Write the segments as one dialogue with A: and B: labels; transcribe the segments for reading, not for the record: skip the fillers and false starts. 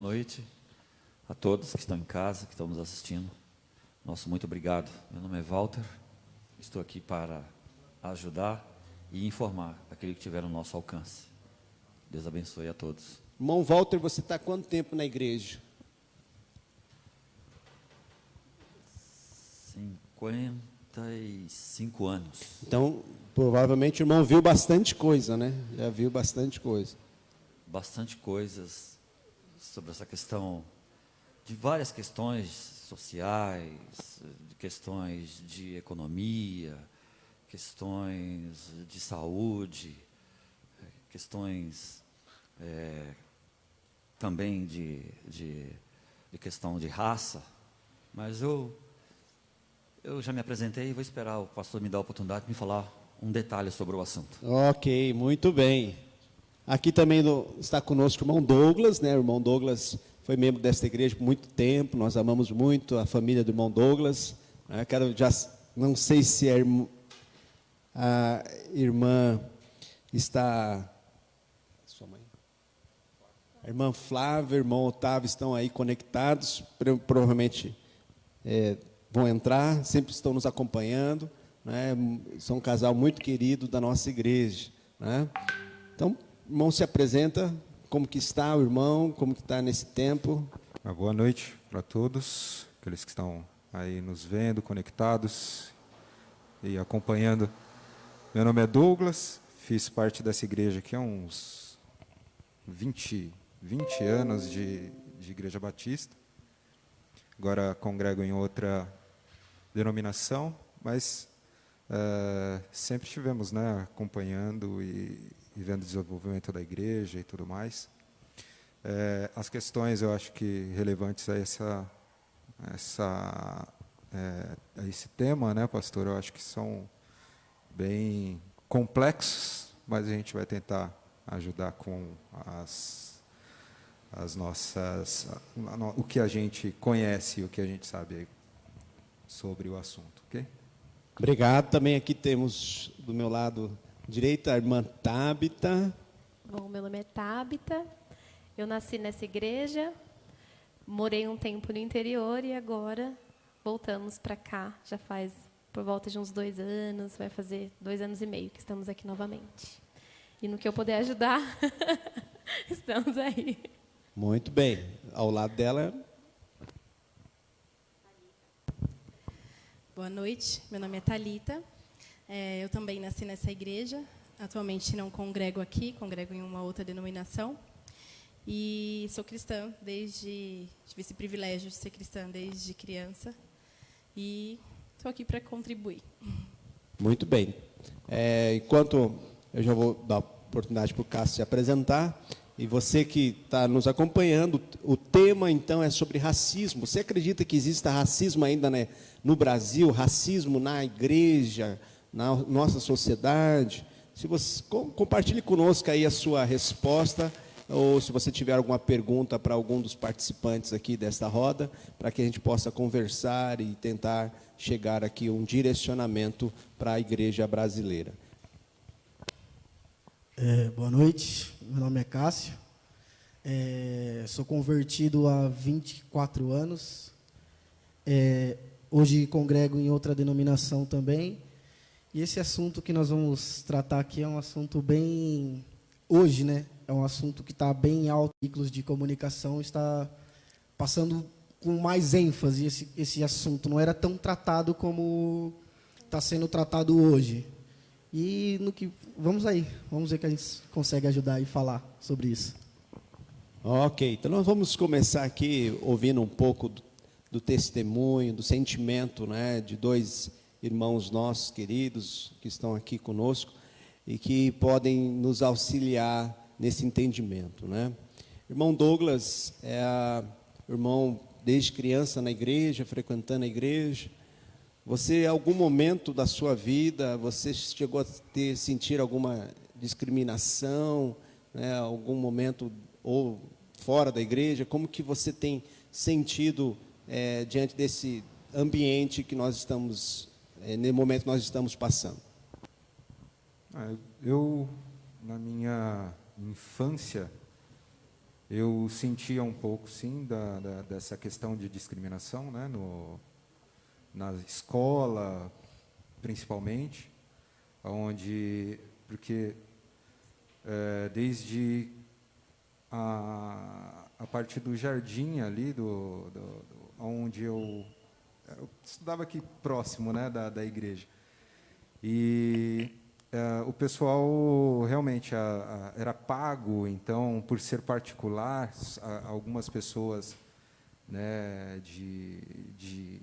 A: Boa noite a todos que estão em casa, que estão nos assistindo. Nosso muito obrigado. Meu nome é Walter, estou aqui para ajudar e informar aquele que tiver no nosso alcance. Deus abençoe a todos.
B: Irmão Walter, você está há quanto tempo na igreja?
A: 55 anos.
B: Então, provavelmente o irmão viu bastante coisa, né? Já viu bastante coisa.
A: Bastante coisas sobre essa questão, de várias questões sociais, de questões de economia, questões de saúde, questões também de questão de raça, mas eu já me apresentei e vou esperar o pastor me dar a oportunidade de me falar um detalhe sobre o assunto.
B: Ok, muito bem. Aqui também está conosco o irmão Douglas, né? O irmão Douglas foi membro desta igreja por muito tempo, nós amamos muito a família do irmão Douglas. Não sei se a irmã está... Sua mãe? A irmã Flávia, o irmão Otávio estão aí conectados, provavelmente vão entrar, sempre estão nos acompanhando, né? São um casal muito querido da nossa igreja, né? Então, o irmão se apresenta, como que está o irmão, como que está nesse tempo.
C: Boa noite para todos, aqueles que estão aí nos vendo, conectados e acompanhando. Meu nome é Douglas, fiz parte dessa igreja aqui há uns 20 anos de igreja batista. Agora congrego em outra denominação, mas sempre estivemos, né, acompanhando e vendo o desenvolvimento da igreja e tudo mais. As questões, eu acho que relevantes a esse tema, né, pastor, eu acho que são bem complexos, mas a gente vai tentar ajudar com as nossas, o que a gente conhece e o que a gente sabe sobre o assunto, ok?
B: Obrigado. Também aqui temos do meu lado direito a irmã Tábita.
D: Bom, meu nome é Tábita, eu nasci nessa igreja, morei um tempo no interior e agora voltamos para cá, já faz por volta de uns 2 anos, vai fazer 2 anos e meio que estamos aqui novamente. E no que eu puder ajudar, estamos aí.
B: Muito bem, ao lado dela...
E: Boa noite, meu nome é Thalita, eu também nasci nessa igreja, atualmente não congrego aqui, congrego em uma outra denominação, e sou cristã tive esse privilégio de ser cristã desde criança, e estou aqui para contribuir. Muito bem.
B: Enquanto eu já vou dar a oportunidade para o Cássio se apresentar, e você que está nos acompanhando, o tema, então, é sobre racismo. Você acredita que exista racismo ainda, né, no Brasil, racismo na igreja, na nossa sociedade? Se você compartilhe conosco aí a sua resposta, ou se você tiver alguma pergunta para algum dos participantes aqui desta roda, para que a gente possa conversar e tentar chegar aqui a um direcionamento para a igreja brasileira.
F: Boa noite, meu nome é Cássio, sou convertido há 24 anos, hoje congrego em outra denominação também, e esse assunto que nós vamos tratar aqui é um assunto bem, hoje, né, é um assunto que está bem alto, ciclos de comunicação está passando com mais ênfase esse assunto, não era tão tratado como está sendo tratado hoje. E vamos ver que a gente consegue ajudar e falar sobre isso.
B: Ok, então nós vamos começar aqui ouvindo um pouco do testemunho, do sentimento, né, de 2 irmãos nossos queridos que estão aqui conosco e que podem nos auxiliar nesse entendimento, né? Irmão Douglas irmão desde criança na igreja, frequentando a igreja. Você, em algum momento da sua vida, você chegou a sentir alguma discriminação, né, algum momento ou fora da igreja? Como que você tem sentido diante desse ambiente que nós estamos, no momento que nós estamos passando?
C: Eu, na minha infância, eu sentia um pouco, sim, dessa questão de discriminação, né, na escola, principalmente, porque desde a parte do jardim ali, onde eu estudava aqui próximo, né, da igreja. E o pessoal realmente era pago, então, por ser particular, algumas pessoas, né, de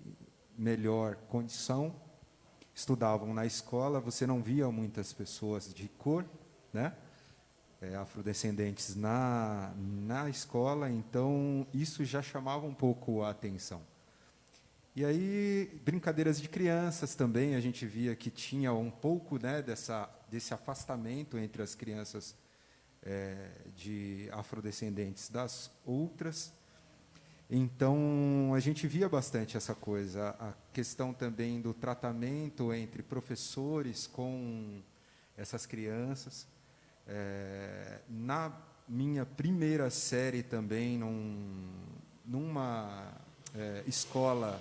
C: melhor condição estudavam na escola. Você não via muitas pessoas de cor, né, afrodescendentes na escola, então isso já chamava um pouco a atenção. E aí, brincadeiras de crianças também, a gente via que tinha um pouco, né, desse afastamento entre as crianças de afrodescendentes das outras. Então, a gente via bastante essa coisa, a questão também do tratamento entre professores com essas crianças. Na minha primeira série também, numa escola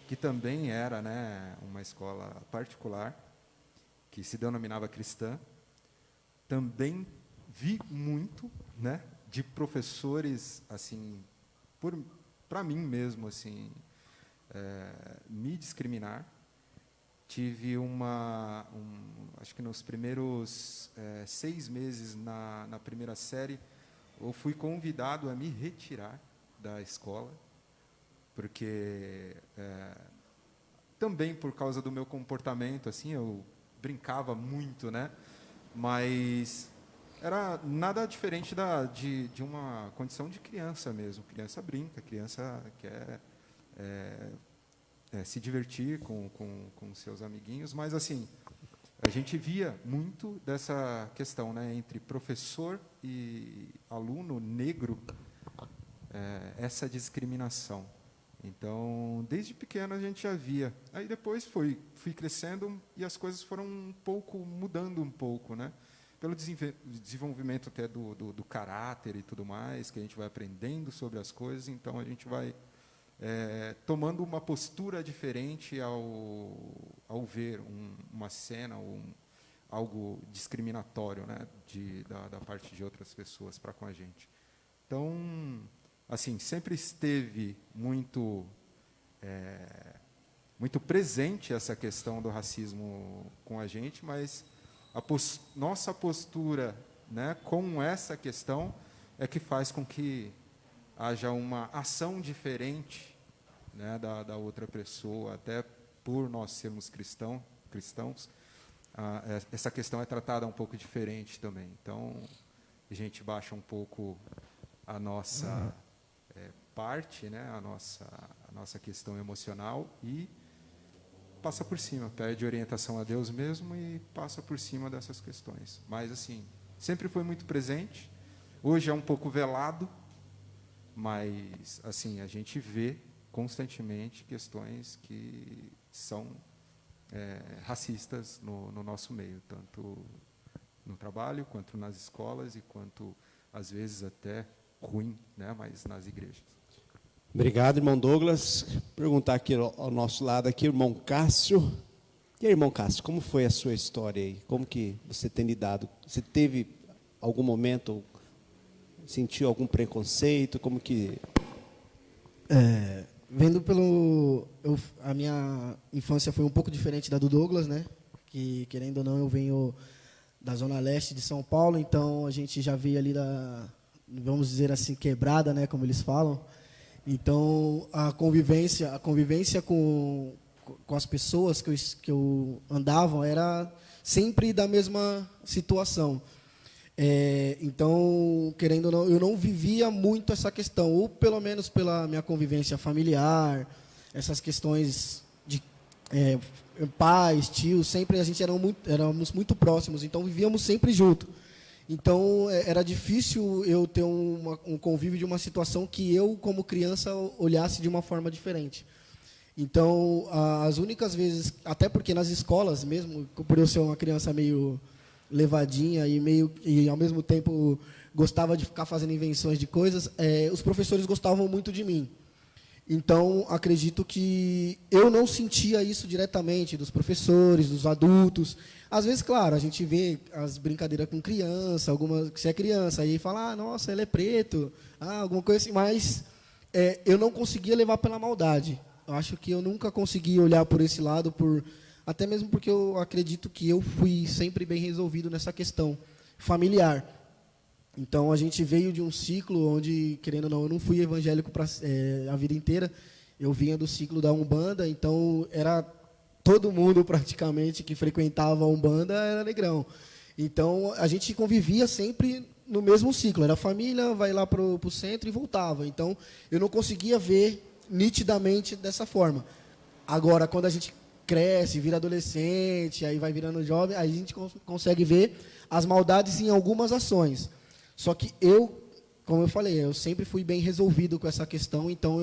C: que também era, né, uma escola particular, que se denominava cristã, também vi muito, né, de professores, assim, para mim mesmo, assim, me discriminar. Tive acho que nos primeiros 6 meses na primeira série, eu fui convidado a me retirar da escola, porque também por causa do meu comportamento, assim, eu brincava muito, né? Mas era nada diferente de uma condição de criança mesmo. Criança brinca, criança quer se divertir com seus amiguinhos, mas assim, a gente via muito dessa questão, né, entre professor e aluno negro, essa discriminação. Então, desde pequeno a gente já via. Aí depois fui crescendo e as coisas foram mudando um pouco, né? Pelo desenvolvimento até do caráter e tudo mais, que a gente vai aprendendo sobre as coisas, então a gente vai tomando uma postura diferente ao ver uma cena ou algo discriminatório, né, da parte de outras pessoas para com a gente. Então, assim, sempre esteve muito presente essa questão do racismo com a gente, mas nossa postura, né, com essa questão é que faz com que haja uma ação diferente, né, da outra pessoa, até por nós sermos cristãos, essa questão é tratada um pouco diferente também. Então, a gente baixa um pouco a nossa parte, né, a nossa questão emocional e passa por cima, pede orientação a Deus mesmo e passa por cima dessas questões. Mas, assim, sempre foi muito presente. Hoje é um pouco velado, mas, assim, a gente vê constantemente questões que são racistas no nosso meio, tanto no trabalho, quanto nas escolas e quanto, às vezes, até ruim, né, mas nas igrejas.
B: Obrigado, irmão Douglas. Perguntar aqui ao nosso lado, aqui, irmão Cássio. E aí, irmão Cássio, como foi a sua história aí? Como que você tem lidado? Você teve algum momento, sentiu algum preconceito? Como que...
F: Vendo a minha infância foi um pouco diferente da do Douglas, né? Que, querendo ou não, eu venho da zona leste de São Paulo, então a gente já veio ali vamos dizer assim, quebrada, né? Como eles falam. Então, a convivência com as pessoas que eu andava era sempre da mesma situação. Então, querendo ou não, eu não vivia muito essa questão, ou pelo menos pela minha convivência familiar, essas questões de pais, tios, sempre a gente éramos muito próximos, então vivíamos sempre juntos. Então, era difícil eu ter um convívio de uma situação que eu, como criança, olhasse de uma forma diferente. Então, as únicas vezes, até porque nas escolas mesmo, por eu ser uma criança meio levadinha e ao mesmo tempo gostava de ficar fazendo invenções de coisas, os professores gostavam muito de mim. Então, acredito que eu não sentia isso diretamente dos professores, dos adultos. Às vezes, claro, a gente vê as brincadeiras com criança, algumas que você é criança, aí fala, nossa, ele é preto, alguma coisa assim, mas eu não conseguia levar pela maldade. Eu acho que eu nunca consegui olhar por esse lado, até mesmo porque eu acredito que eu fui sempre bem resolvido nessa questão familiar. Então, a gente veio de um ciclo onde, querendo ou não, eu não fui evangélico a vida inteira. Eu vinha do ciclo da Umbanda, então era todo mundo praticamente que frequentava a Umbanda era negrão. Então, a gente convivia sempre no mesmo ciclo. Era família, vai lá para o centro e voltava. Então, eu não conseguia ver nitidamente dessa forma. Agora, quando a gente cresce, vira adolescente, aí vai virando jovem, aí a gente consegue ver as maldades em algumas ações. Só que como eu falei, eu sempre fui bem resolvido com essa questão, então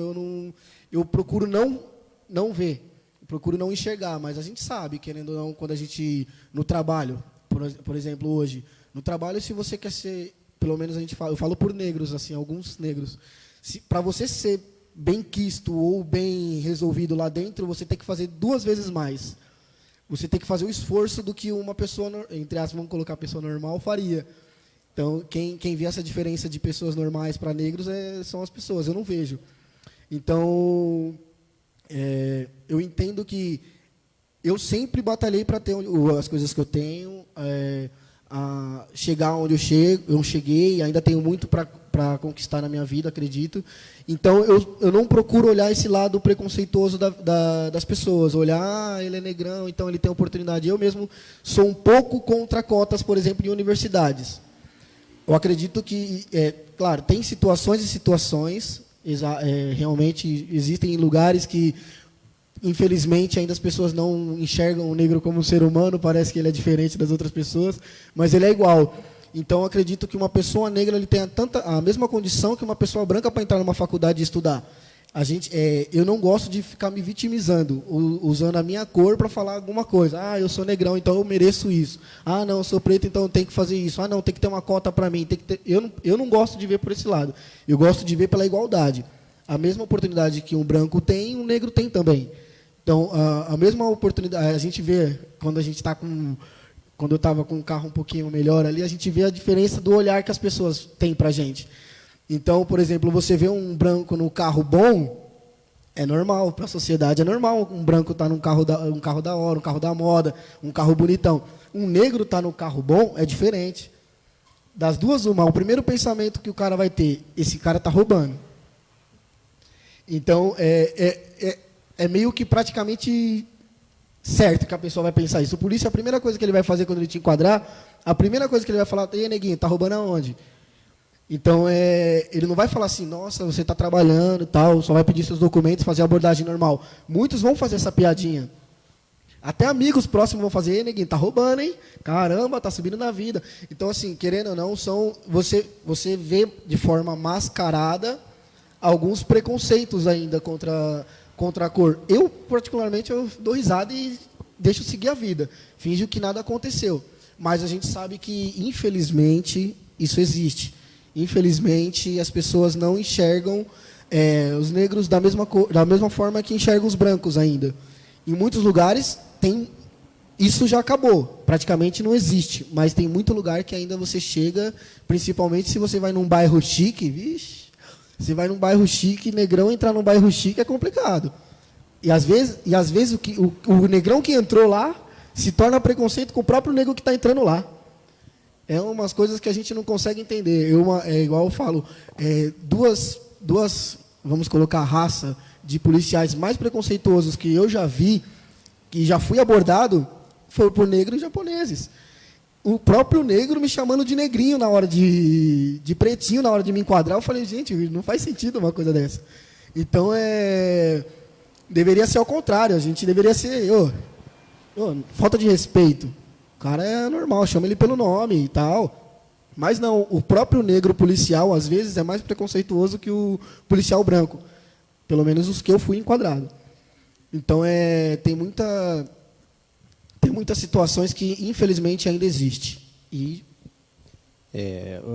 F: eu procuro não ver, procuro não enxergar, mas a gente sabe, querendo ou não, quando a gente, no trabalho, por exemplo, hoje, no trabalho, se você quer ser, pelo menos eu falo por negros, assim, alguns negros, para você ser bem quisto ou bem resolvido lá dentro, você tem que fazer 2 vezes mais. Você tem que fazer o esforço do que uma pessoa, entre aspas, vamos colocar a pessoa normal, faria. Então, quem vê essa diferença de pessoas normais para negros são as pessoas, eu não vejo. Então, eu entendo que eu sempre batalhei para ter as coisas que eu tenho, chegar onde eu cheguei, ainda tenho muito para conquistar na minha vida, acredito. Então, eu não procuro olhar esse lado preconceituoso das pessoas, olhar, ele é negrão, então ele tem oportunidade. Eu mesmo sou um pouco contra cotas, por exemplo, em universidades. Eu acredito que, claro, tem situações e situações, realmente existem lugares que, infelizmente, ainda as pessoas não enxergam o negro como um ser humano, parece que ele é diferente das outras pessoas, mas ele é igual. Então, eu acredito que uma pessoa negra ele tem a mesma condição que uma pessoa branca para entrar numa faculdade e estudar. Eu não gosto de ficar me vitimizando, usando a minha cor para falar alguma coisa. Eu sou negrão, então eu mereço isso. Não, eu sou preto, então eu tenho que fazer isso. Não, tem que ter uma cota para mim. Eu não gosto de ver por esse lado. Eu gosto de ver pela igualdade. A mesma oportunidade que um branco tem, um negro tem também. Então, a mesma oportunidade, a gente vê, quando eu estava com um carro um pouquinho melhor ali, a gente vê a diferença do olhar que as pessoas têm para a gente. Então, por exemplo, você vê um branco no carro bom, é normal, para a sociedade é normal um branco estar num carro da hora, um carro da moda, um carro bonitão. Um negro estar no carro bom é diferente. Das duas, o primeiro pensamento que o cara vai ter, esse cara está roubando. Então, é meio que praticamente certo que a pessoa vai pensar isso. O polícia, a primeira coisa que ele vai fazer quando ele te enquadrar, a primeira coisa que ele vai falar, ei, neguinho, está roubando aonde? Então, ele não vai falar assim, nossa, você está trabalhando e tal, só vai pedir seus documentos, fazer a abordagem normal. Muitos vão fazer essa piadinha. Até amigos próximos vão fazer, neguinho, está roubando, hein? Caramba, está subindo na vida. Então, assim, querendo ou não, você vê de forma mascarada alguns preconceitos ainda contra a cor. Eu, particularmente, eu dou risada e deixo seguir a vida. Finjo que nada aconteceu. Mas a gente sabe que, infelizmente, isso existe. Infelizmente, as pessoas não enxergam os negros da mesma forma que enxergam os brancos ainda. Em muitos lugares, isso já acabou. Praticamente não existe. Mas tem muito lugar que ainda você chega, principalmente se você vai num bairro chique, vixe, você vai num bairro chique, negrão entrar num bairro chique é complicado. E às vezes o negrão que entrou lá se torna preconceito com o próprio negro que está entrando lá. É umas coisas que a gente não consegue entender. Igual eu falo, duas, vamos colocar, raça de policiais mais preconceituosos que eu já vi, que já fui abordado, foi por negros e japoneses. O próprio negro me chamando de negrinho na hora de pretinho, na hora de me enquadrar. Eu falei, gente, não faz sentido uma coisa dessa. Então, deveria ser ao contrário. A gente deveria ser... falta de respeito. O cara é normal, chama ele pelo nome e tal. Mas não, o próprio negro policial, às vezes, é mais preconceituoso que o policial branco. Pelo menos os que eu fui enquadrado. Então, tem muitas situações que, infelizmente, ainda existem. E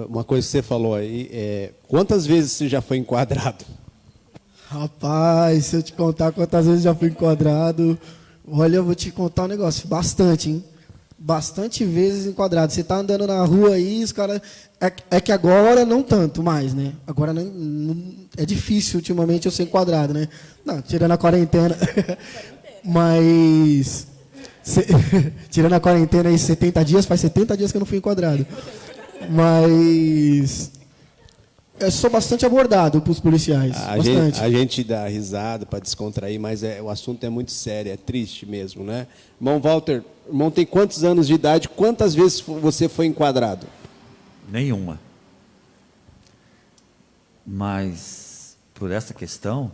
B: Uma coisa que você falou aí, quantas vezes você já foi enquadrado?
F: rapaz, se eu te contar quantas vezes já fui enquadrado, olha, eu vou te contar um negócio, bastante, hein? Bastante vezes enquadrado. Você está andando na rua aí, os caras. É que agora não tanto mais, né? Agora é difícil ultimamente eu ser enquadrado, né? Não, tirando a quarentena. Mas. Tirando a quarentena aí 70 dias, faz 70 dias que eu não fui enquadrado. Mas. Eu sou bastante abordado pelos policiais. Bastante.
B: A gente dá risada para descontrair, mas o assunto é muito sério, é triste mesmo, né? Irmão Walter, irmão tem quantos anos de idade? Quantas vezes você foi enquadrado?
A: Nenhuma. Mas, por essa questão,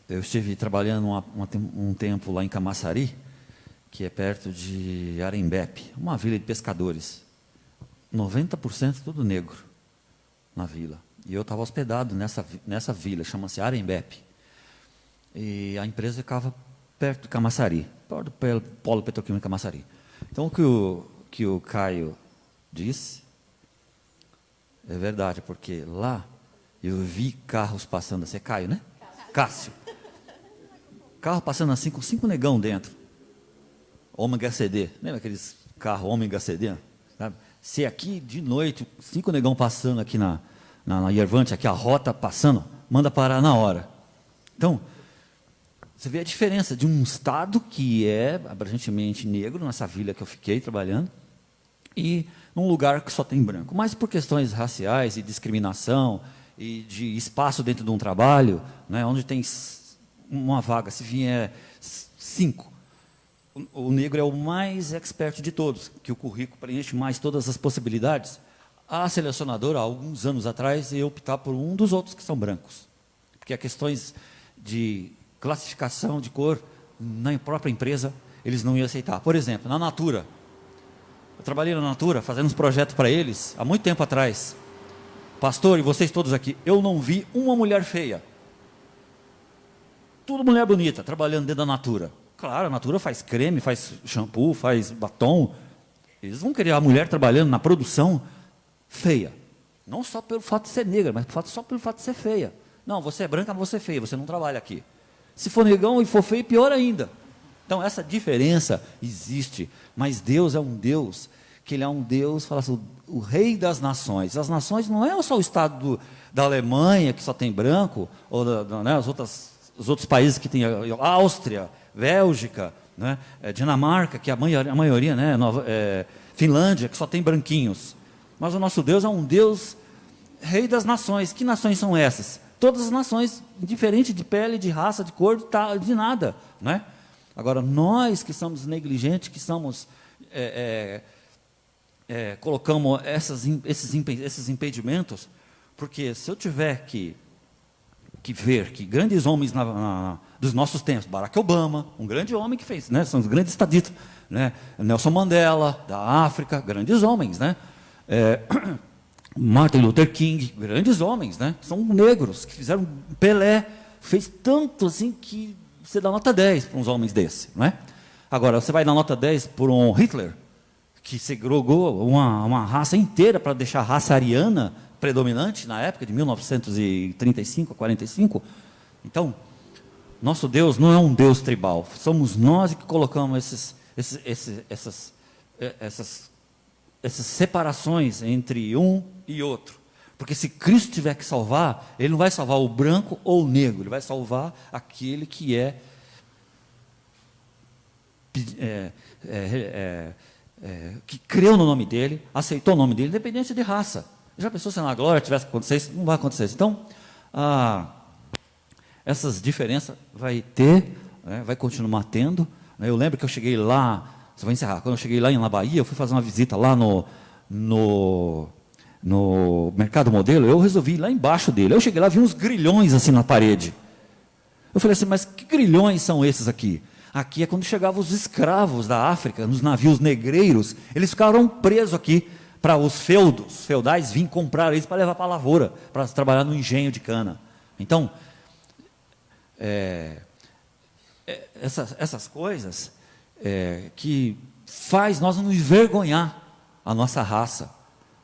A: eu estive trabalhando um tempo lá em Camaçari, que é perto de Arembepe, uma vila de pescadores. 90% tudo negro na vila. E eu estava hospedado nessa vila, chama-se Arembepe. E a empresa ficava perto de Camaçari, perto do Polo Petroquímico Camaçari. Então, o que o Caio disse é verdade, porque lá eu vi carros passando assim, é Caio, né? Cássio. Carro passando assim com 5 negão dentro. Ômega CD. Lembra aqueles carros Ômega CD? Sabe? Se aqui de noite, 5 negão passando aqui na Yervante, aqui a rota passando, manda parar na hora. Então, você vê a diferença de um estado que é abrangentemente negro, nessa vila que eu fiquei trabalhando, e num lugar que só tem branco. Mas por questões raciais e discriminação, e de espaço dentro de um trabalho, né, onde tem uma vaga, se vier 5, o negro é o mais expert de todos, que o currículo preenche mais todas as possibilidades. A selecionadora, há alguns anos atrás, ia optar por um dos outros que são brancos. Porque há questões de classificação de cor, na própria empresa, eles não iam aceitar. Por exemplo, na Natura. Eu trabalhei na Natura, fazendo uns projetos para eles, há muito tempo atrás. Pastor, e vocês todos aqui, eu não vi uma mulher feia. Tudo mulher bonita, trabalhando dentro da Natura. Claro, a Natura faz creme, faz shampoo, faz batom. Eles vão querer a mulher trabalhando na produção feia. Não só pelo fato de ser negra, mas só pelo fato de ser feia. Não, você é branca, mas você é feia, você não trabalha aqui. Se for negão e for feio, pior ainda. Então, essa diferença existe. Mas Deus é um Deus, que Ele é um Deus, fala assim, o rei das nações. As nações não é só o estado da Alemanha, que só tem branco, ou né, os outros países que tem Áustria, Bélgica, né, Dinamarca, que a maioria, né, Finlândia, que só tem branquinhos. Mas o nosso Deus é um Deus rei das nações. Que nações são essas? Todas as nações, indiferente de pele, de raça, de cor, de nada. Né? Agora, nós que somos negligentes, que somos, colocamos esses impedimentos, porque se eu tiver que ver que grandes homens dos nossos tempos, Barack Obama, um grande homem que fez, né, são os grandes estadistas, né, Nelson Mandela, da África, grandes homens, né, Martin Luther King, grandes homens, né, são negros, que fizeram, Pelé, fez tanto assim que você dá nota 10 para uns homens desses, não é? Agora, você vai dar nota 10 por um Hitler, que segregou uma raça inteira para deixar a raça ariana predominante na época de 1935 a 45. Então, nosso Deus não é um Deus tribal. Somos nós que colocamos essas separações entre um e outro. Porque se Cristo tiver que salvar, Ele não vai salvar o branco ou o negro, Ele vai salvar aquele que que creu no nome dEle, aceitou o nome dEle, independente de raça. Já pensou se na glória tivesse que acontecer isso? Não vai acontecer isso. Então, essas diferenças vai ter, né, vai continuar tendo. Né? Eu lembro que eu cheguei lá, só vou encerrar, quando eu cheguei lá na Bahia, eu fui fazer uma visita lá no Mercado Modelo, eu resolvi ir lá embaixo dele. Eu cheguei lá, vi uns grilhões assim na parede. Eu falei assim, mas que grilhões são esses aqui? Aqui é quando chegavam os escravos da África, nos navios negreiros, eles ficaram presos aqui, para os feudais virem comprar eles para levar para a lavoura, para trabalhar no engenho de cana. Então, essas coisas que faz nós não envergonhar a nossa raça.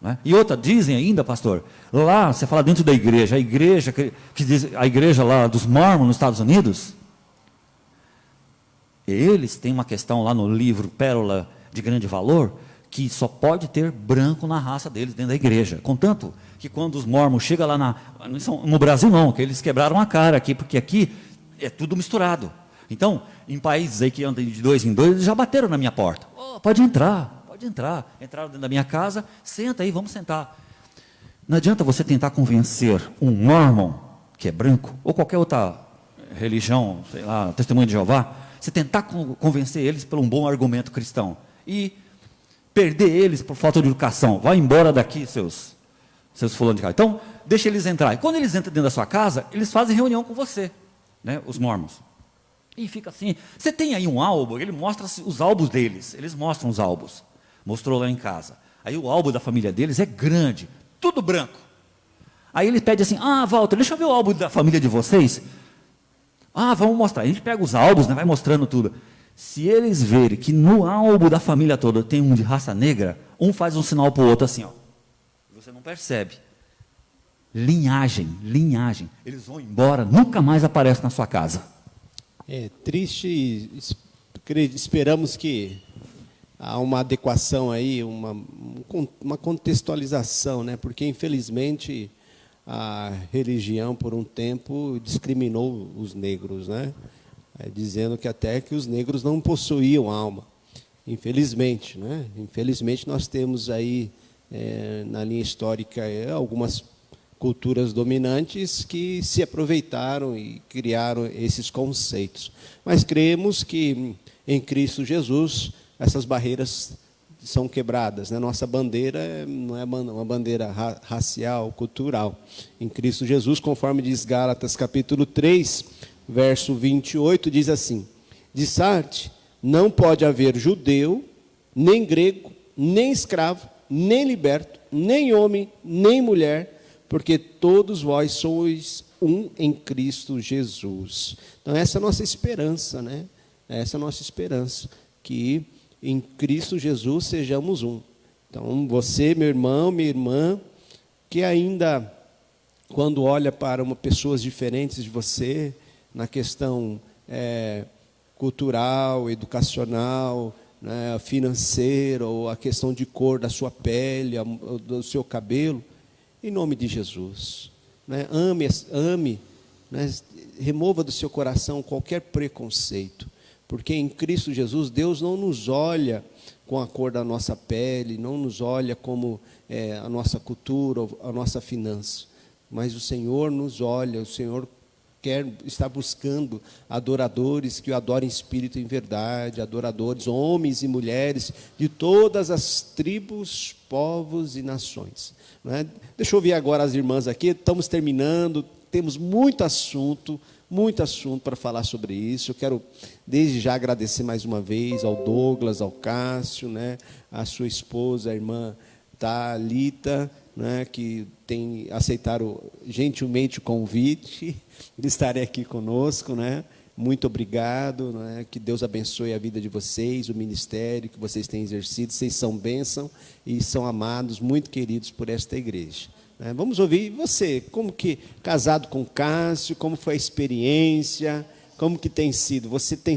A: Né? E outra, dizem ainda, pastor, lá, você fala dentro da igreja, a igreja lá dos Mormons nos Estados Unidos, eles têm uma questão lá no livro Pérola de Grande Valor, que só pode ter branco na raça deles dentro da igreja. Contanto que quando os Mormons chegam lá no Brasil não, que eles quebraram a cara aqui, porque aqui é tudo misturado. Então, em países aí que andam de 2 em 2, eles já bateram na minha porta. Oh, pode entrar. Entraram dentro da minha casa, senta aí, vamos sentar. Não adianta você tentar convencer um Mormon, que é branco, ou qualquer outra religião, sei lá, Testemunho de Jeová, você tentar convencer eles por um bom argumento cristão. E perder eles por falta de educação. Vai embora daqui, seus fulanos de casa. Então, deixa eles entrar. E quando eles entram dentro da sua casa, eles fazem reunião com você, né, os Mormons. E fica assim. Você tem aí um álbum, ele mostra os álbuns deles. Eles mostram os álbuns. Mostrou lá em casa. Aí o álbum da família deles é grande, tudo branco. Aí ele pede assim, Walter, deixa eu ver o álbum da família de vocês. Vamos mostrar. A gente pega os álbuns, né, vai mostrando tudo. Se eles verem que no álbum da família toda tem um de raça negra, um faz um sinal para o outro assim, ó. Você não percebe. Linhagem. Eles vão embora, nunca mais aparecem na sua casa.
B: É triste, esperamos que há uma adequação aí, uma contextualização, né? Porque infelizmente a religião por um tempo discriminou os negros, né? Dizendo que até que os negros não possuíam alma. Infelizmente, né? Infelizmente nós temos aí na linha histórica algumas culturas dominantes que se aproveitaram e criaram esses conceitos. Mas cremos que em Cristo Jesus essas barreiras são quebradas, né? Nossa bandeira não é uma bandeira racial, cultural. Em Cristo Jesus, conforme diz Gálatas capítulo 3, verso 28, diz assim: de Sarte não pode haver judeu, nem grego, nem escravo, nem liberto, nem homem, nem mulher, porque todos vós sois um em Cristo Jesus. Então essa é a nossa esperança, né? Essa é a nossa esperança, que em Cristo Jesus sejamos um. Então, você, meu irmão, minha irmã, que ainda, quando olha para pessoas diferentes de você, na questão cultural, educacional, né, financeira, ou a questão de cor da sua pele, do seu cabelo, em nome de Jesus, né, ame, né, remova do seu coração qualquer preconceito. Porque em Cristo Jesus, Deus não nos olha com a cor da nossa pele, não nos olha como a nossa cultura, a nossa finança. Mas o Senhor nos olha, o Senhor está buscando adoradores que o adorem em espírito e em verdade, adoradores, homens e mulheres de todas as tribos, povos e nações. Não é? Deixa eu ouvir agora as irmãs aqui, estamos terminando, temos muito assunto para falar sobre isso. Eu quero desde já agradecer mais uma vez ao Douglas, ao Cássio, né, a sua esposa, a irmã Thalita, né, que tem aceitado gentilmente o convite de estarem aqui conosco, né? Muito obrigado, né? Que Deus abençoe a vida de vocês, o ministério que vocês têm exercido. Vocês são bênção e são amados, muito queridos por esta igreja. Vamos ouvir você, como que, casado com Cássio, como foi a experiência, como que tem sido? Você tem,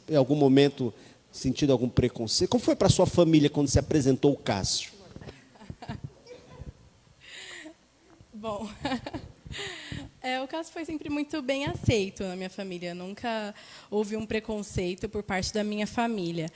B: em algum momento, sentido algum preconceito? Como foi para a sua família quando se apresentou o Cássio?
E: Bom, o Cássio foi sempre muito bem aceito na minha família. Nunca houve um preconceito por parte da minha família.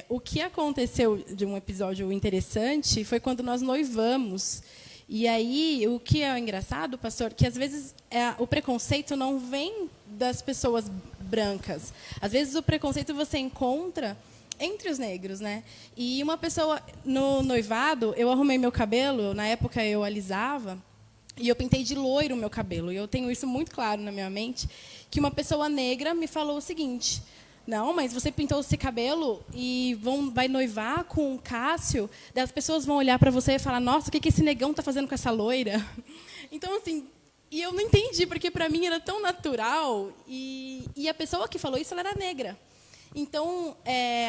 E: O que aconteceu de um episódio interessante foi quando nós noivamos. E aí, o que é engraçado, pastor, que às vezes o preconceito não vem das pessoas brancas. Às vezes o preconceito você encontra entre os negros, né? E uma pessoa, no noivado, eu arrumei meu cabelo, na época eu alisava, e eu pintei de loiro o meu cabelo. E eu tenho isso muito claro na minha mente, que uma pessoa negra me falou o seguinte: não, mas você pintou esse cabelo e vai noivar com o Cássio, daí as pessoas vão olhar para você e falar: nossa, o que esse negão está fazendo com essa loira? Então, assim, e eu não entendi, porque para mim era tão natural, e a pessoa que falou isso, ela era negra. Então,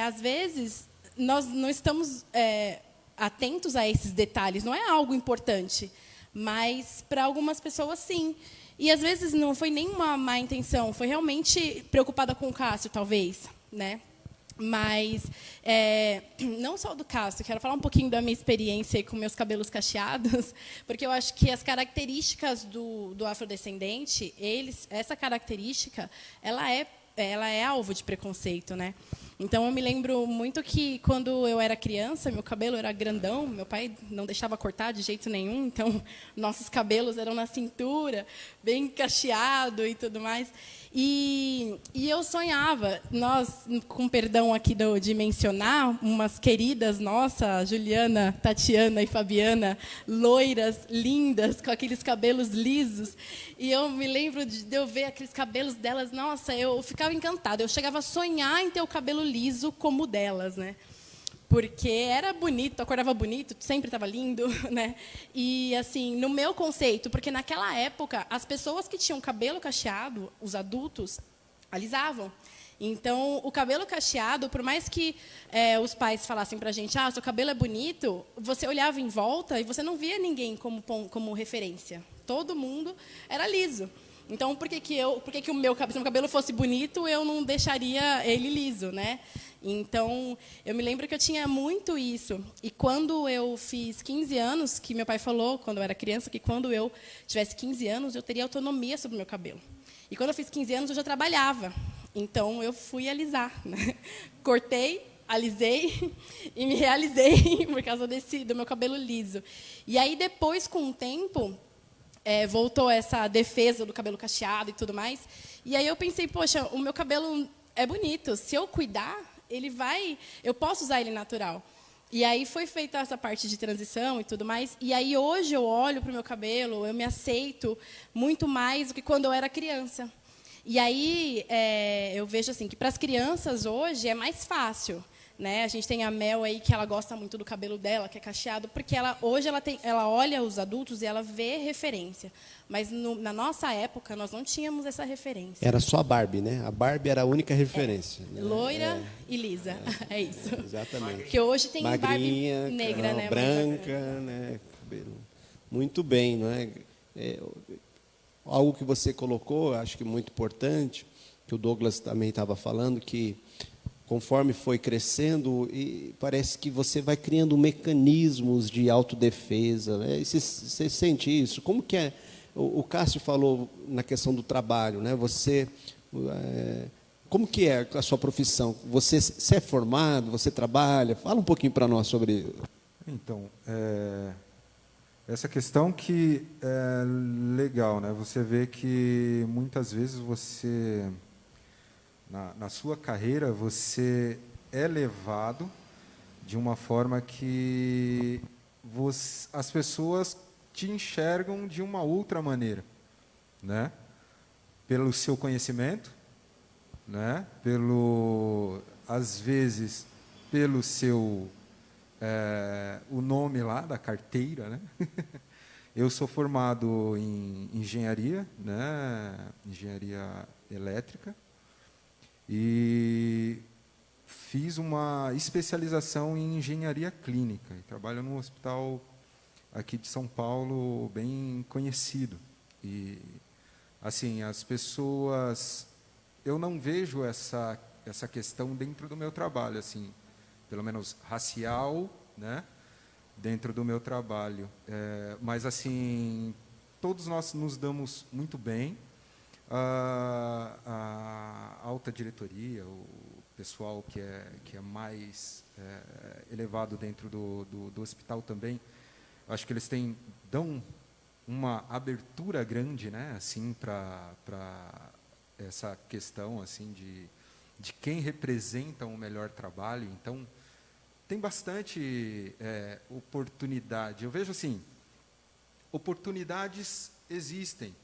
E: às vezes, nós não estamos atentos a esses detalhes. Não é algo importante, mas para algumas pessoas, sim. E, às vezes, não foi nenhuma má intenção. Foi realmente preocupada com o Cássio, talvez, né? Mas, não só do Cássio, quero falar um pouquinho da minha experiência aí com meus cabelos cacheados, porque eu acho que as características do afrodescendente, essa característica, ela é alvo de preconceito, né? Então, eu me lembro muito que, quando eu era criança, meu cabelo era grandão, meu pai não deixava cortar de jeito nenhum, então, nossos cabelos eram na cintura, bem cacheado e tudo mais. E eu sonhava, nós, com perdão aqui de mencionar, umas queridas nossas, Juliana, Tatiana e Fabiana, loiras, lindas, com aqueles cabelos lisos. E eu me lembro de eu ver aqueles cabelos delas, nossa, eu ficava encantada. Eu chegava a sonhar em ter o cabelo liso como o delas, né? Porque era bonito, acordava bonito, sempre estava lindo, né? E, assim, no meu conceito, porque naquela época, as pessoas que tinham cabelo cacheado, os adultos, alisavam. Então, o cabelo cacheado, por mais que os pais falassem para a gente, seu cabelo é bonito, você olhava em volta e você não via ninguém como referência. Todo mundo era liso. Então, por que o meu cabelo fosse bonito, eu não deixaria ele liso, né? Então, eu me lembro que eu tinha muito isso. E quando eu fiz 15 anos, que meu pai falou, quando eu era criança, que quando eu tivesse 15 anos, eu teria autonomia sobre o meu cabelo. E quando eu fiz 15 anos, eu já trabalhava. Então, eu fui alisar, né? Cortei, alisei e me realizei por causa do meu cabelo liso. E aí, depois, com o tempo, voltou essa defesa do cabelo cacheado e tudo mais. E aí eu pensei, poxa, o meu cabelo é bonito. Se eu cuidar, eu posso usar ele natural. E aí foi feita essa parte de transição e tudo mais. E aí hoje eu olho para o meu cabelo, eu me aceito muito mais do que quando eu era criança. E aí eu vejo assim que para as crianças hoje é mais fácil, né? A gente tem a Mel aí que ela gosta muito do cabelo dela, que é cacheado, porque hoje ela olha os adultos e ela vê referência. Mas na nossa época nós não tínhamos essa referência.
B: Era só a Barbie, né? A Barbie era a única referência. Né?
E: Loira e lisa, é isso.
B: Exatamente.
E: Porque hoje tem
B: magrinha,
E: Barbie negra, né?
B: Branca, né? Cabelo. Muito bem, não é? Algo que você colocou, acho que muito importante, que o Douglas também estava falando, que conforme foi crescendo, e parece que você vai criando mecanismos de autodefesa. Né? Você sente isso? Como que é? O Cássio falou na questão do trabalho, né? Você, como que é a sua profissão? Você é formado? Você trabalha? Fala um pouquinho para nós sobre.
C: Então, essa questão que é legal, né? Você vê que muitas vezes você na sua carreira você é levado de uma forma que as pessoas te enxergam de uma outra maneira, né? Pelo seu conhecimento, né? Às vezes pelo seu o nome lá da carteira, né? Eu sou formado em engenharia, né? Engenharia elétrica, e fiz uma especialização em engenharia clínica e trabalho num hospital aqui de São Paulo bem conhecido. E assim, as pessoas, eu não vejo essa questão dentro do meu trabalho, assim, pelo menos racial, né, dentro do meu trabalho. Mas assim, todos nós nos damos muito bem. A alta diretoria, o pessoal que é mais elevado dentro do hospital também, acho que eles dão uma abertura grande, né, assim, para essa questão assim de quem representa um melhor trabalho. Então tem bastante oportunidade. Eu vejo assim, oportunidades existem.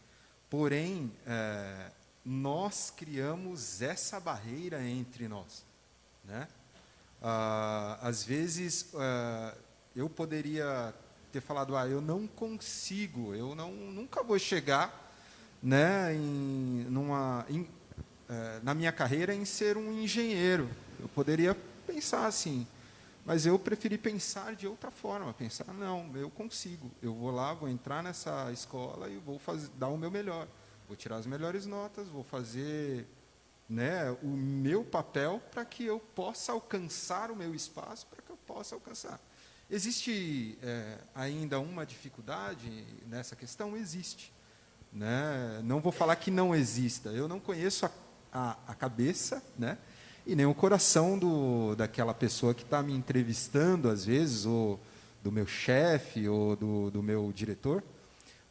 C: Porém, nós criamos essa barreira entre nós, né? Às vezes, eu poderia ter falado, eu não consigo, nunca vou chegar, né, na minha carreira em ser um engenheiro. Eu poderia pensar assim, mas eu preferi pensar de outra forma, pensar, não, eu consigo, eu vou lá, vou entrar nessa escola e vou dar o meu melhor, vou tirar as melhores notas, vou fazer, né, o meu papel para que eu possa alcançar o meu espaço, para que eu possa alcançar. Existe ainda uma dificuldade nessa questão? Existe. Né? Não vou falar que não exista, eu não conheço a cabeça, né? E nem o coração daquela pessoa que está me entrevistando, às vezes, ou do meu chefe, ou do meu diretor.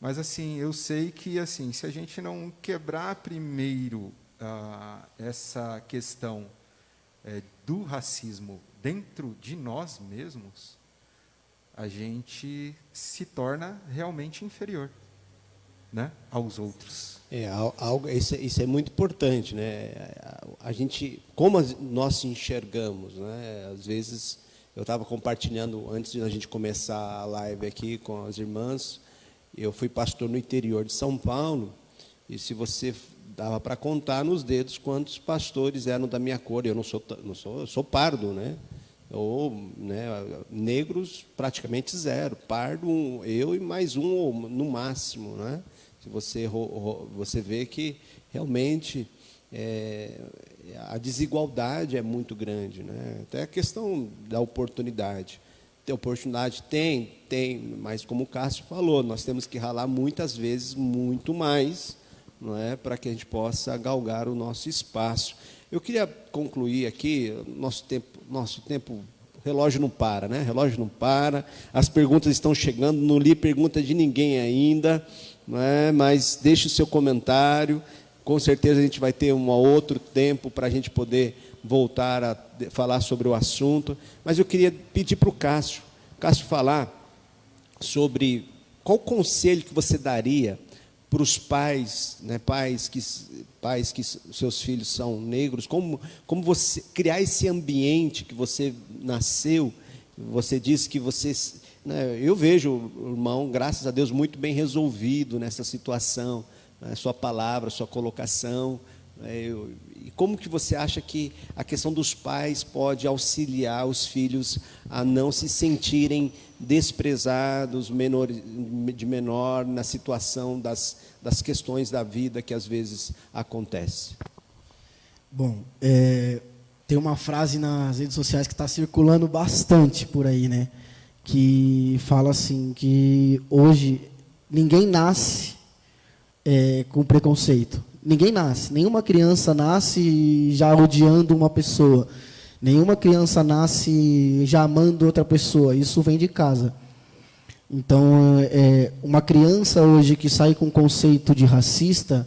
C: Mas, assim, eu sei que, assim, se a gente não quebrar primeiro essa questão do racismo dentro de nós mesmos, a gente se torna realmente inferior, né, aos outros.
B: Isso é muito importante, né? A gente, como nós enxergamos, né? Às vezes eu estava compartilhando antes de a gente começar a live aqui com as irmãs. Eu fui pastor no interior de São Paulo e se você dava para contar nos dedos quantos pastores eram da minha cor. Eu eu sou pardo, né? Ou, né, negros praticamente zero, pardo eu e mais um no máximo, né? Se você vê que realmente a desigualdade é muito grande, né? Até a questão da oportunidade. Tem oportunidade? Tem, mas como o Cássio falou, nós temos que ralar muitas vezes muito mais, não é, para que a gente possa galgar o nosso espaço. Eu queria concluir aqui, nosso tempo, o relógio não para, né? O relógio não para, as perguntas estão chegando, não li pergunta de ninguém ainda, não é? Mas deixe o seu comentário, com certeza a gente vai ter um outro tempo para a gente poder voltar a falar sobre o assunto, mas eu queria pedir para o Cássio falar sobre qual conselho que você daria para os pais, né, pais que seus filhos são negros, como você criar esse ambiente que você nasceu. Você disse que você, né, eu vejo o irmão, graças a Deus, muito bem resolvido nessa situação, né, sua palavra, sua colocação. E como que você acha que a questão dos pais pode auxiliar os filhos a não se sentirem desprezados, de menor, na situação das questões da vida que às vezes acontece?
F: Bom, tem uma frase nas redes sociais que está circulando bastante por aí, né? Que fala assim, que hoje ninguém nasce com preconceito. Ninguém nasce. Nenhuma criança nasce já odiando uma pessoa. Nenhuma criança nasce já amando outra pessoa. Isso vem de casa. Então, uma criança hoje que sai com conceito de racista,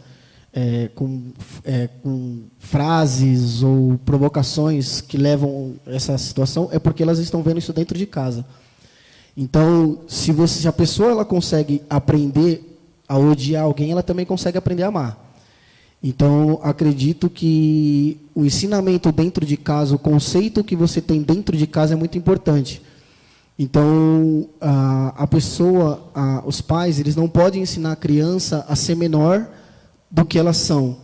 F: com frases ou provocações que levam essa situação, é porque elas estão vendo isso dentro de casa. Então, se a pessoa ela consegue aprender a odiar alguém, ela também consegue aprender a amar. Então, acredito que o ensinamento dentro de casa, o conceito que você tem dentro de casa é muito importante. Então, os pais, eles não podem ensinar a criança a ser menor do que elas são.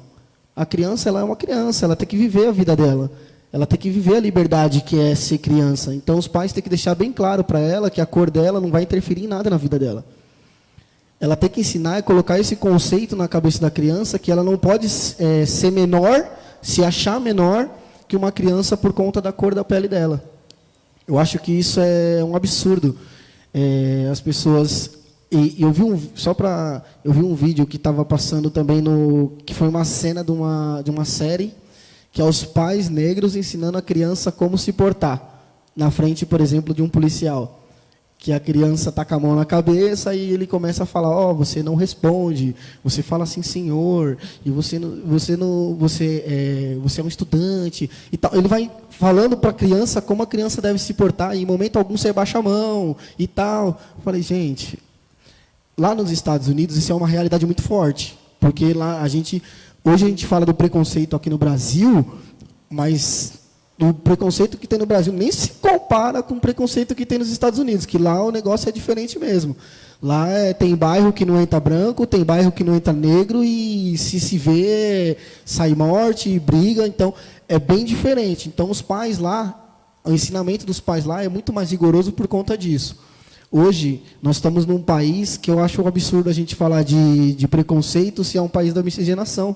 F: A criança, ela é uma criança, ela tem que viver a vida dela. Ela tem que viver a liberdade que é ser criança. Então, os pais têm que deixar bem claro para ela que a cor dela não vai interferir em nada na vida dela. Ela tem que ensinar e colocar esse conceito na cabeça da criança que ela não pode ser menor, se achar menor que uma criança por conta da cor da pele dela. Eu acho que isso é um absurdo. As pessoas... eu vi um vídeo que estava passando também, que foi uma cena de uma série, que é os pais negros ensinando a criança como se portar, na frente, por exemplo, de um policial. Que a criança está com a mão na cabeça e ele começa a falar, você não responde, você fala assim, senhor, e você é um estudante e tal. Ele vai falando para a criança como a criança deve se portar, e em momento algum você baixa a mão e tal. Eu falei, gente, lá nos Estados Unidos isso é uma realidade muito forte, porque lá hoje a gente fala do preconceito aqui no Brasil, mas O preconceito que tem no Brasil nem se compara com o preconceito que tem nos Estados Unidos, que lá o negócio é diferente mesmo. Lá tem bairro que não entra branco, tem bairro que não entra negro, e se vê, sai morte, briga, então é bem diferente. Então os pais lá, o ensinamento dos pais lá é muito mais rigoroso por conta disso. Hoje, nós estamos num país que eu acho um absurdo a gente falar de preconceito se é um país da miscigenação.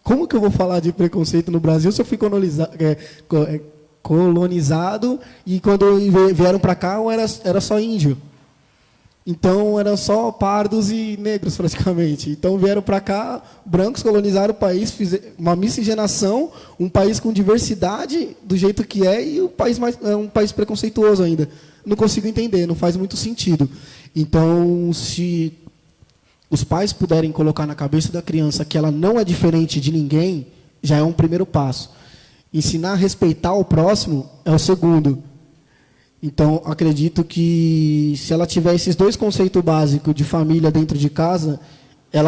F: Como que eu vou falar de preconceito no Brasil se eu fui colonizado e quando vieram para cá era só índio? Então, eram só pardos e negros, praticamente. Então, vieram para cá, brancos colonizaram o país, fizeram uma miscigenação, um país com diversidade do jeito que é, e é um país preconceituoso ainda. Não consigo entender, não faz muito sentido. Então, se os pais puderem colocar na cabeça da criança que ela não é diferente de ninguém, já é um primeiro passo. Ensinar a respeitar o próximo é o segundo. Então, acredito que se ela tiver esses dois conceitos básicos de família dentro de casa,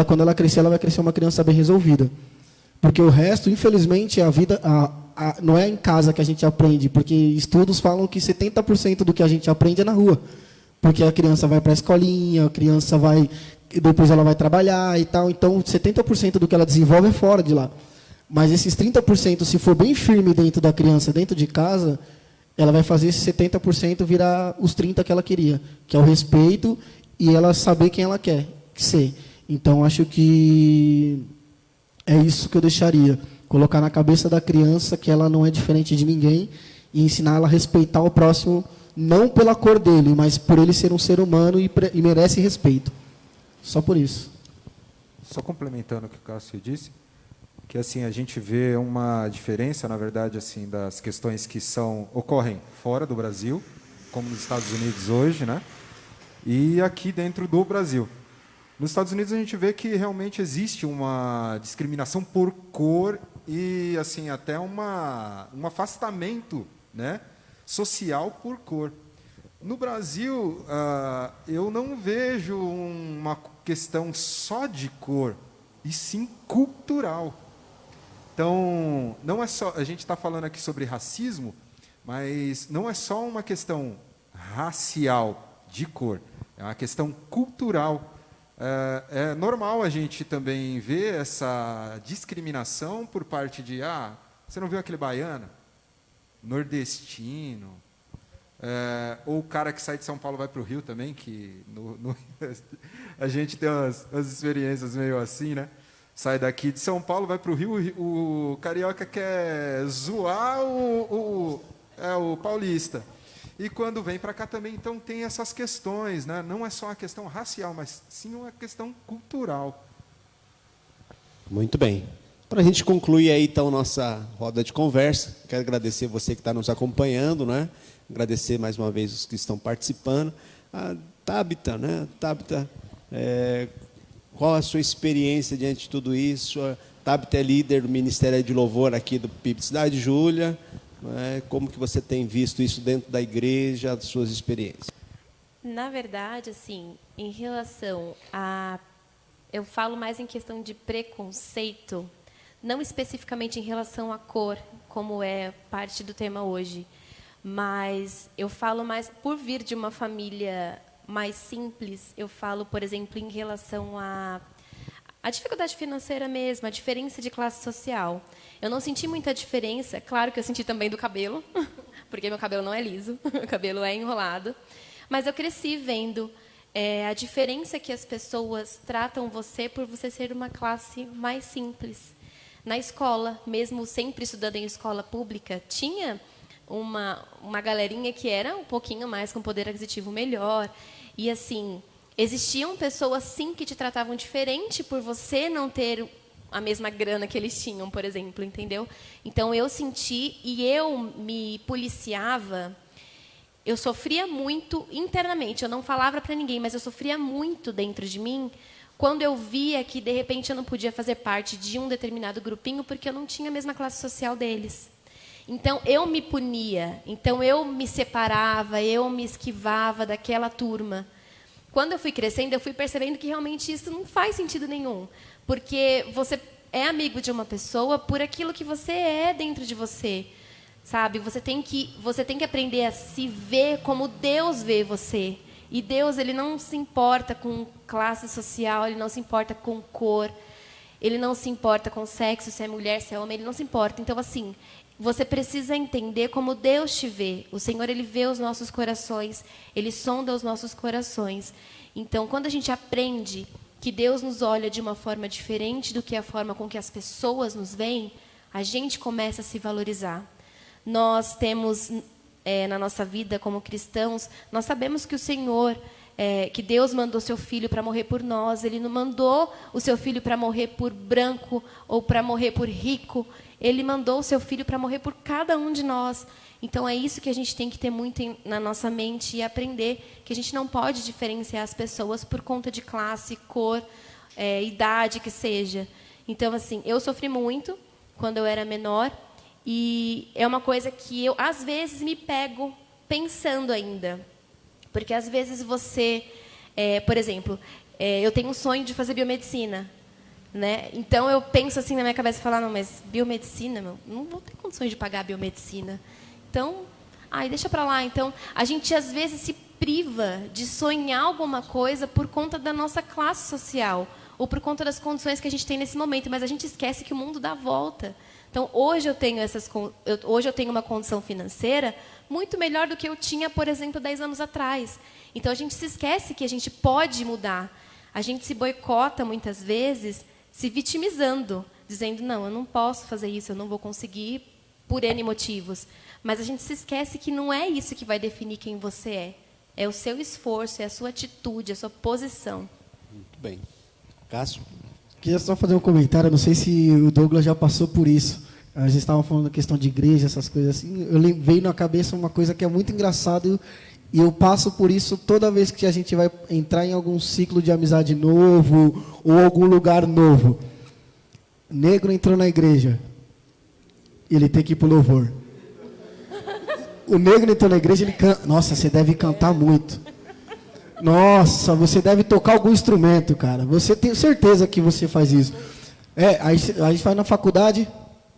F: quando ela crescer, ela vai crescer uma criança bem resolvida. Porque o resto, infelizmente, a vida não é em casa que a gente aprende, porque estudos falam que 70% do que a gente aprende é na rua. Porque a criança vai para a escolinha, a criança depois ela vai trabalhar e tal. Então, 70% do que ela desenvolve é fora de lá. Mas esses 30%, se for bem firme dentro da criança, dentro de casa, ela vai fazer esse 70% virar os 30% que ela queria, que é o respeito e ela saber quem ela quer ser. Então, acho que é isso que eu deixaria. Colocar na cabeça da criança que ela não é diferente de ninguém e ensinar ela a respeitar o próximo, não pela cor dele, mas por ele ser um ser humano e merece respeito. Só por isso.
C: Só complementando o que o Cássio disse, que assim a gente vê uma diferença, na verdade, assim, das questões que ocorrem fora do Brasil, como nos Estados Unidos hoje, né? E aqui dentro do Brasil. Nos Estados Unidos a gente vê que realmente existe uma discriminação por cor e assim até um afastamento, né, social por cor. No Brasil, eu não vejo uma questão só de cor, e sim cultural. Então, não é só, a gente está falando aqui sobre racismo, mas não é só uma questão racial de cor, é uma questão cultural. É normal a gente também ver essa discriminação por parte de, você não viu aquele baiano? Nordestino, ou o cara que sai de São Paulo vai para o Rio também, que a gente tem umas experiências meio assim, né? Sai daqui de São Paulo, vai para o Rio, o carioca quer zoar o paulista. E quando vem para cá também, então, tem essas questões, né? Não é só uma questão racial, mas sim uma questão cultural.
B: Muito bem. Para a gente concluir aí, então, nossa roda de conversa, quero agradecer você que está nos acompanhando, né? Agradecer mais uma vez os que estão participando. A Tabita, né? Tabita, qual a sua experiência diante de tudo isso? A Tabita é líder do Ministério de Louvor aqui do PIB Cidade Júlia. Como que você tem visto isso dentro da igreja, as suas experiências?
D: Na verdade, assim, em relação a... Eu falo mais em questão de preconceito, não especificamente em relação à cor, como é parte do tema hoje, mas eu falo mais, por vir de uma família mais simples, eu falo, por exemplo, em relação à dificuldade financeira mesmo, a diferença de classe social. Eu não senti muita diferença, claro que eu senti também do cabelo, porque meu cabelo não é liso, meu cabelo é enrolado, mas eu cresci vendo a diferença que as pessoas tratam você por você ser uma classe mais simples. Na escola, mesmo sempre estudando em escola pública, tinha uma galerinha que era um pouquinho mais com poder aquisitivo melhor, e assim, existiam pessoas sim que te tratavam diferente por você não ter a mesma grana que eles tinham, por exemplo, entendeu? Então eu senti e eu me policiava, eu sofria muito internamente, eu não falava para ninguém, mas eu sofria muito dentro de mim quando eu via que de repente eu não podia fazer parte de um determinado grupinho porque eu não tinha a mesma classe social deles. Então eu me punia, então eu me separava, eu me esquivava daquela turma. Quando eu fui crescendo, eu fui percebendo que realmente isso não faz sentido nenhum, porque você é amigo de uma pessoa por aquilo que você é dentro de você. sabe? Você tem que aprender a se ver como Deus vê você. E Deus, ele não se importa com classe social, ele não se importa com cor, ele não se importa com sexo, se é mulher, se é homem, ele não se importa. Então, assim, você precisa entender como Deus te vê. O Senhor, ele vê os nossos corações, ele sonda os nossos corações. Então, quando a gente aprende que Deus nos olha de uma forma diferente do que a forma com que as pessoas nos veem, a gente começa a se valorizar. Nós temos, na nossa vida como cristãos, nós sabemos que o Senhor, que Deus mandou seu Filho para morrer por nós. Ele não mandou o seu Filho para morrer por branco ou para morrer por rico. Ele mandou o seu Filho para morrer por cada um de nós. Então, é isso que a gente tem que ter muito na nossa mente e aprender, que a gente não pode diferenciar as pessoas por conta de classe, cor, idade, que seja. Então, assim, eu sofri muito quando eu era menor, e é uma coisa que eu, às vezes, me pego pensando ainda. Porque, às vezes, você... por exemplo, eu tenho um sonho de fazer biomedicina, né? Então, eu penso assim na minha cabeça e falo, não, mas biomedicina, não vou ter condições de pagar a biomedicina. Então, deixa para lá. Então, a gente, às vezes, se priva de sonhar alguma coisa por conta da nossa classe social ou por conta das condições que a gente tem nesse momento, mas a gente esquece que o mundo dá volta. Então, hoje eu tenho uma condição financeira muito melhor do que eu tinha, por exemplo, 10 anos atrás. Então, a gente se esquece que a gente pode mudar. A gente se boicota, muitas vezes, se vitimizando, dizendo, não, eu não posso fazer isso, eu não vou conseguir, por N motivos. Mas a gente se esquece que não é isso que vai definir quem você é. É o seu esforço, é a sua atitude, a sua posição.
B: Muito bem. Cássio?
F: Queria só fazer um comentário, não sei se o Douglas já passou por isso. A gente estava falando da questão de igreja, essas coisas assim. Veio na cabeça uma coisa que é muito engraçado e eu passo por isso toda vez que a gente vai entrar em algum ciclo de amizade novo ou algum lugar novo. Negro entrou na igreja, ele tem que ir para o louvor. O negro entrou na igreja, ele canta. Nossa, você deve cantar muito. Nossa, você deve tocar algum instrumento, cara. Você tem certeza que você faz isso. Aí vai na faculdade,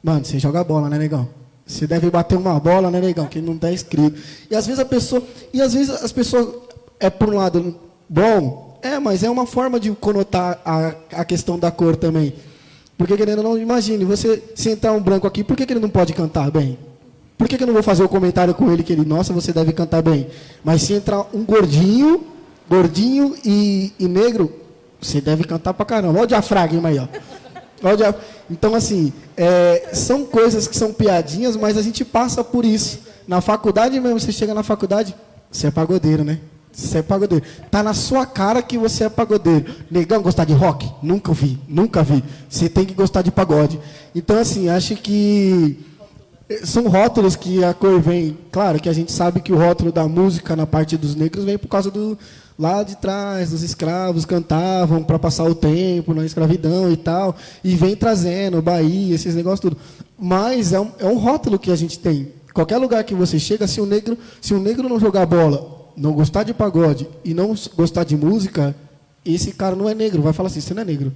F: mano, você joga bola, né, negão? Você deve bater uma bola, né, negão? Que não está escrito. E às vezes as pessoas por um lado bom, mas é uma forma de conotar a questão da cor também. Porque querendo ou não, imagine, se entrar um branco aqui, por que ele não pode cantar bem? Por que eu não vou fazer o comentário com ele que ele, nossa, você deve cantar bem? Mas se entrar um gordinho e negro, você deve cantar pra caramba. Olha o diafragma aí, ó. Então, assim, são coisas que são piadinhas, mas a gente passa por isso. Na faculdade mesmo, você chega na faculdade, você é pagodeiro, né? Você é pagodeiro. Tá na sua cara que você é pagodeiro. Negão, gostar de rock? Nunca vi. Você tem que gostar de pagode. Então, assim, acho que são rótulos que a cor vem. Claro que a gente sabe que o rótulo da música na parte dos negros vem por causa lá de trás, dos escravos cantavam para passar o tempo na escravidão e tal, e vem trazendo Bahia, esses negócios tudo. Mas é um rótulo que a gente tem. Qualquer lugar que você chega, se o negro não jogar bola, não gostar de pagode e não gostar de música, esse cara não é negro. Vai falar assim, você não é negro.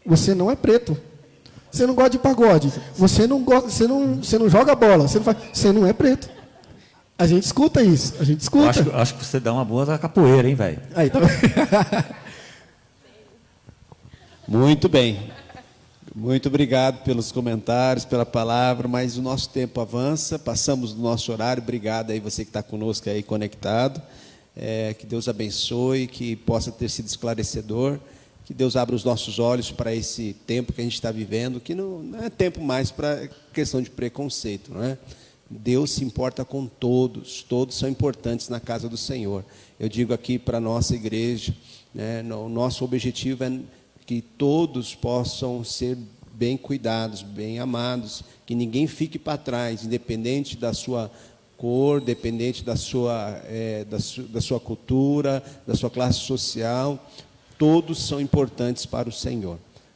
F: Você não é preto. Você não gosta de pagode. Você não joga bola. Você não é preto. A gente escuta isso.
A: Acho que você dá uma boa da capoeira, hein, velho?
B: Aí, tá. Muito bem. Muito obrigado pelos comentários, pela palavra, mas o nosso tempo avança, passamos do nosso horário. Obrigado aí você que está conosco aí conectado. Que Deus abençoe, que possa ter sido esclarecedor, que Deus abra os nossos olhos para esse tempo que a gente está vivendo, que não é tempo mais para questão de preconceito, não é? Deus se importa com todos são importantes na casa do Senhor. Eu digo aqui para a nossa igreja, né, o nosso objetivo é que todos possam ser bem cuidados, bem amados, que ninguém fique para trás, independente da sua cor, dependente da sua cultura, da sua classe social, todos são importantes para o Senhor.